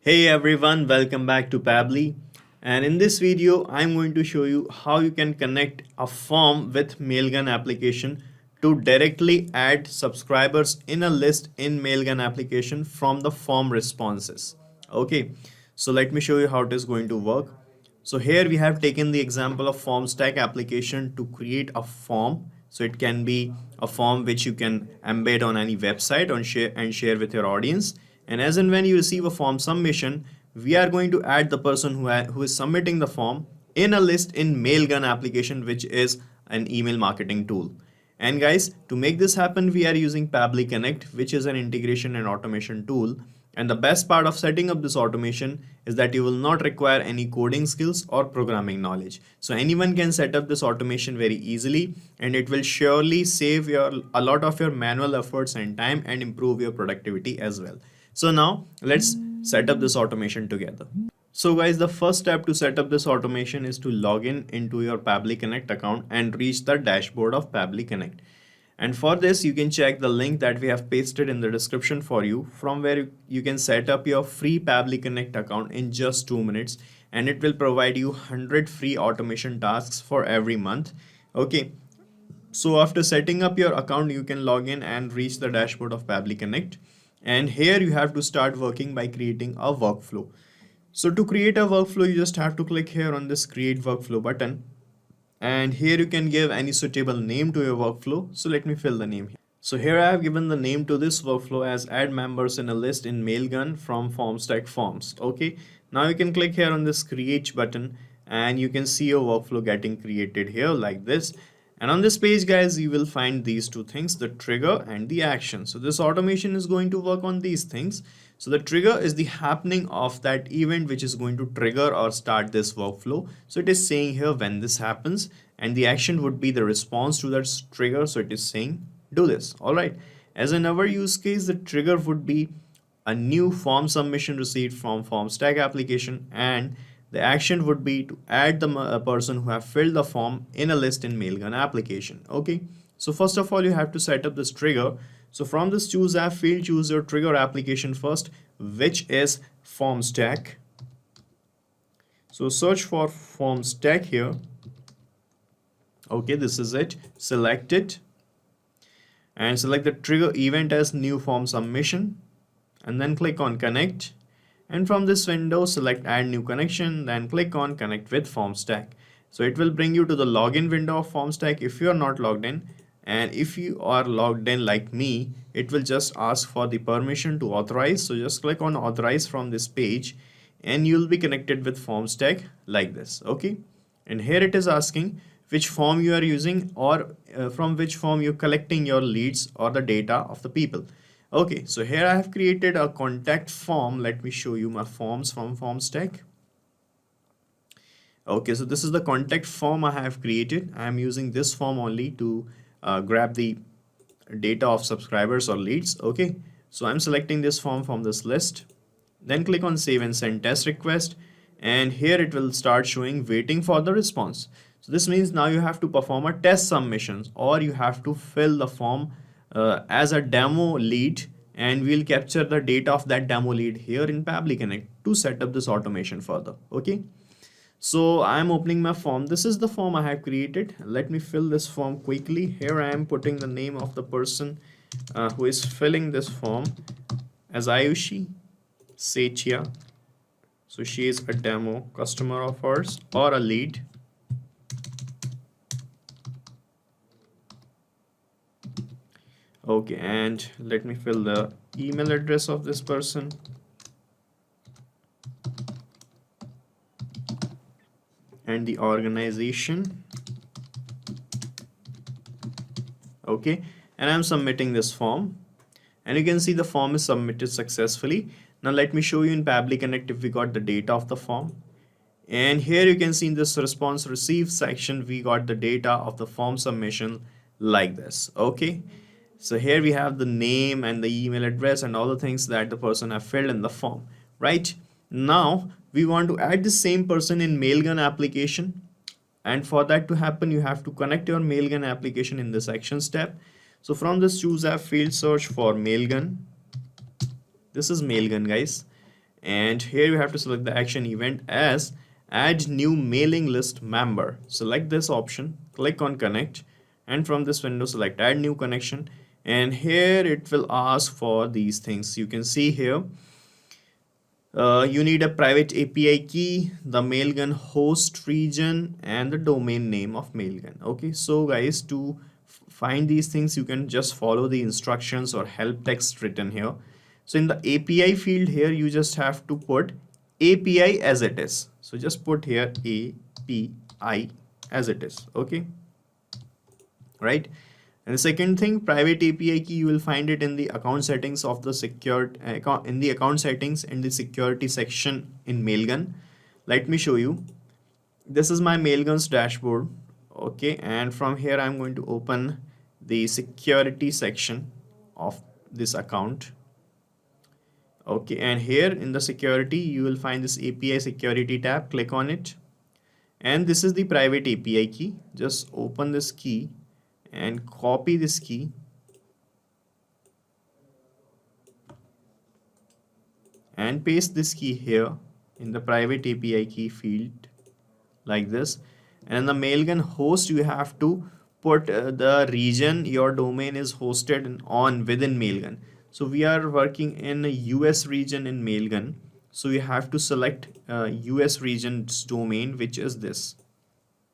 Hey everyone, welcome back to Pabbly. And in this video, I'm going to show you how you can connect a form with Mailgun application to directly add subscribers in a list in Mailgun application from the form responses. Okay, so let me show you how it is going to work. So here we have taken the example of Formstack application to create a form. So it can be a form which you can embed on any website and share with your audience. And as and when you receive a form submission, we are going to add the person who is submitting the form in a list in Mailgun application, which is an email marketing tool. And guys, to make this happen, we are using Pabbly Connect, which is an integration and automation tool. And the best part of setting up this automation is that you will not require any coding skills or programming knowledge. So anyone can set up this automation very easily, and it will surely save a lot of your manual efforts and time and improve your productivity as well. So now let's set up this automation together. So guys, the first step to set up this automation is to log in into your Pabbly Connect account and reach the dashboard of Pabbly Connect. And for this, you can check the link that we have pasted in the description for you, from where you can set up your free Pabbly Connect account in just 2 minutes, and it will provide you 100 free automation tasks for every month. Okay, so after setting up your account, you can log in and reach the dashboard of Pabbly Connect. And here you have to start working by creating a workflow. So to create a workflow, you just have to click here on this create workflow button. And here you can give any suitable name to your workflow. So let me fill the name here. So here I have given the name to this workflow as add members in a list in Mailgun from Formstack Forms. Okay, now you can click here on this create button and you can see your workflow getting created here like this. And on this page, guys, you will find these two things, the trigger and the action. So this automation is going to work on these things. So the trigger is the happening of that event which is going to trigger or start this workflow. So it is saying here when this happens, and the action would be the response to that trigger. So it is saying do this. All right. As another use case, the trigger would be a new form submission received from Formstack application, and the action would be to add the person who have filled the form in a list in Mailgun application. Okay. So first of all, you have to set up this trigger. So from this choose app field, choose your trigger application first, which is Formstack. So search for Formstack here. Okay, this is it. Select it and select the trigger event as new form submission, and then click on connect. And from this window, select add new connection, then click on connect with Formstack. So it will bring you to the login window of Formstack if you are not logged in. And if you are logged in like me, it will just ask for the permission to authorize. So just click on authorize from this page and you'll be connected with Formstack like this. Okay. And here it is asking which form you are using, or from which form you're collecting your leads or the data of the people. Okay. So here I have created a contact form. Let me show you my forms from Formstack. Okay. So this is the contact form I have created. I'm using this form only to grab the data of subscribers or leads. Okay, so I'm selecting this form from this list, then click on save and send test request, and here it will start showing waiting for the response. So this means now you have to perform a test submissions, or you have to fill the form as a demo lead, and we'll capture the data of that demo lead here in Pabbly Connect to set up this automation further. Okay, so I'm opening my form. This is the form I have created. Let me fill this form quickly. Here I am putting the name of the person who is filling this form as Ayushi Sechia. So she is a demo customer of ours or a lead. Okay, and let me fill the email address of this person. And the organization. Okay, and I'm submitting this form, and you can see the form is submitted successfully. Now let me show you in Pabbly Connect if we got the data of the form. And here you can see in this response received section, we got the data of the form submission like this. Okay, so here we have the name and the email address and all the things that the person have filled in the form. Right now we want to add the same person in Mailgun application, and for that to happen you have to connect your Mailgun application in this actions tab. So from this choose app field, search for Mailgun. This is Mailgun, guys, And here you have to select the action event as add new mailing list member. Select this option, click on connect, and from this window select add new connection, and here it will ask for these things. You can see here you need a private API key, the Mailgun host region, and the domain name of Mailgun. Okay, so guys, to find these things, you can just follow the instructions or help text written here. So in the API field here, you just have to put API as it is. So just put here API as it is. Okay, right? And the second thing, private API key, you will find it in the account settings of the in the account settings in the security section in Mailgun. Let me show you. This is my Mailgun's dashboard. Okay, and from here I'm going to open the security section of this account. Okay, and here in the security you will find this API security tab. Click on it, and this is the private API key. Just open this key and copy this key and paste this key here in the private API key field like this. And in the Mailgun host, you have to put the region your domain is hosted on within Mailgun. So we are working in a US region in Mailgun, so you have to select US region's domain, which is this.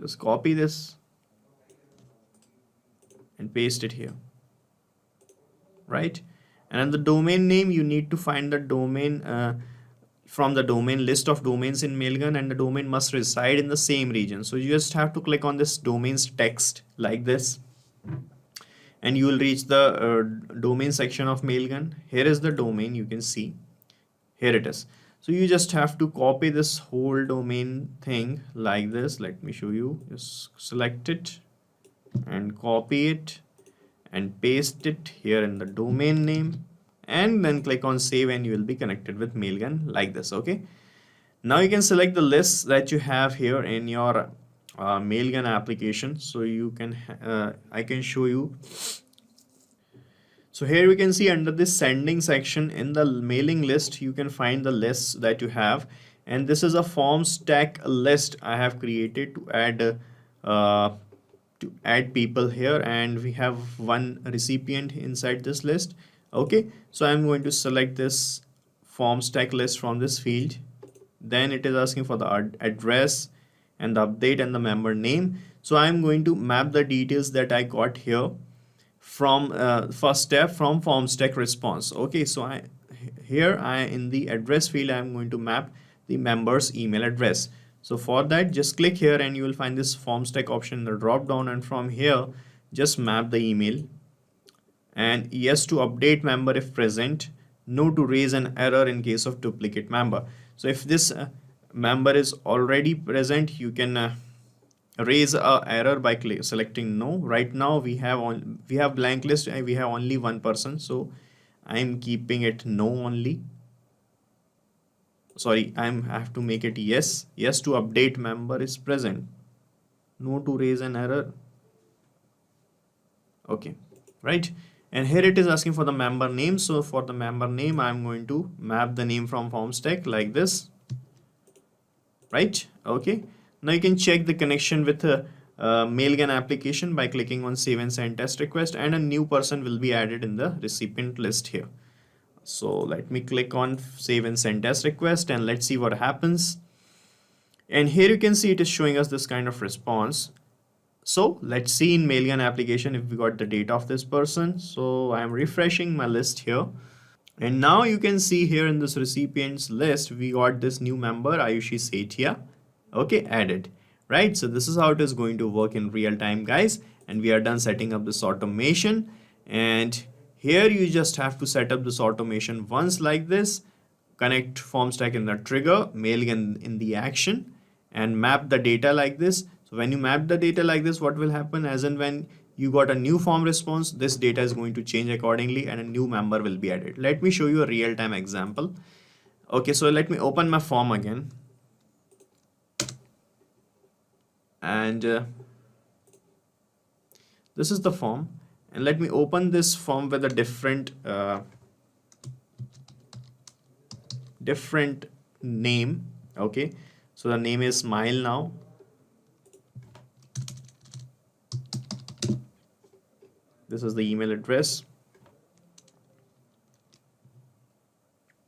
Just copy this and paste it here, right? And in the domain name, you need to find the domain from the domain list of domains in Mailgun, and the domain must reside in the same region. So you just have to click on this domains text like this, and you will reach the domain section of Mailgun. Here is the domain, you can see here it is. So you just have to copy this whole domain thing like this. Let me show you. Just select it and copy it and paste it here in the domain name, and then click on save, and you will be connected with Mailgun like this. Okay, now you can select the lists that you have here in your Mailgun application. So you can I can show you. So here we can see under this sending section in the mailing list, you can find the lists that you have, and this is a Formstack list I have created to add people here, and we have one recipient inside this list. Okay, so I'm going to select this Formstack list from this field. Then it is asking for the address and the update and the member name. So I'm going to map the details that I got here from first step from Formstack response. Okay, so I in the address field I'm going to map the member's email address. So for that, just click here and you will find this Formstack option in the drop down, and from here just map the email, and yes to update member if present, no to raise an error in case of duplicate member. So if this member is already present, you can raise a error by selecting no. Right now we have blank list and we have only one person, so I'm keeping it no only. Sorry, I have to make it yes. Yes to update member is present, no to raise an error. Okay, right? And here it is asking for the member name. So for the member name, I'm going to map the name from Formstack like this, right? Okay, now you can check the connection with a Mailgun application by clicking on save and send test request, and a new person will be added in the recipient list here. So let me click on save and send test request, and let's see what happens. And here you can see it is showing us this kind of response. So let's see in Mailgun application if we got the data of this person. So I'm refreshing my list here, and now you can see here in this recipients list we got this new member Ayushi Sethia. Okay, added, right? So this is how it is going to work in real time, guys, and we are done setting up this automation. And here you just have to set up this automation once like this, connect Formstack in the trigger, Mailgun in the action, and map the data like this. So when you map the data like this, what will happen, as in when you got a new form response, this data is going to change accordingly and a new member will be added. Let me show you a real-time example. Okay, so let me open my form again. And this is the form, and let me open this form with a different different name. Okay, so the name is Smile now. This is the email address.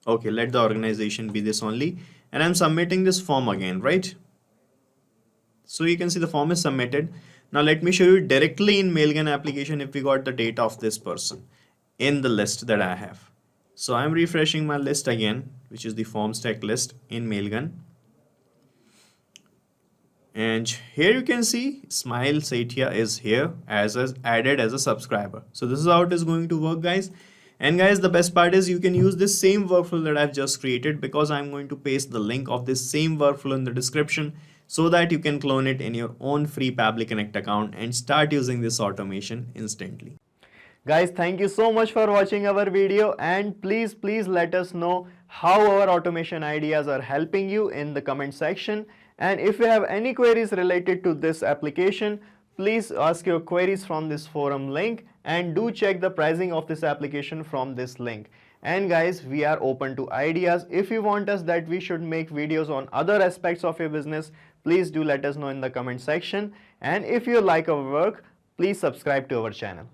Okay, let the organization be this only, and I'm submitting this form again, right? So you can see the form is submitted. Now let me show you directly in Mailgun application if we got the data of this person in the list that I have. So I'm refreshing my list again, which is the Formstack list in Mailgun. And here you can see Smile Satia is here as added as a subscriber. So this is how it is going to work, guys. And guys, the best part is you can use this same workflow that I've just created, because I'm going to paste the link of this same workflow in the description so that you can clone it in your own free Pabbly Connect account and start using this automation instantly. Guys, thank you so much for watching our video, and please let us know how our automation ideas are helping you in the comment section. And if you have any queries related to this application, please ask your queries from this forum link, and do check the pricing of this application from this link. And guys, we are open to ideas. If you want us that we should make videos on other aspects of your business, please do let us know in the comment section. And if you like our work, please subscribe to our channel.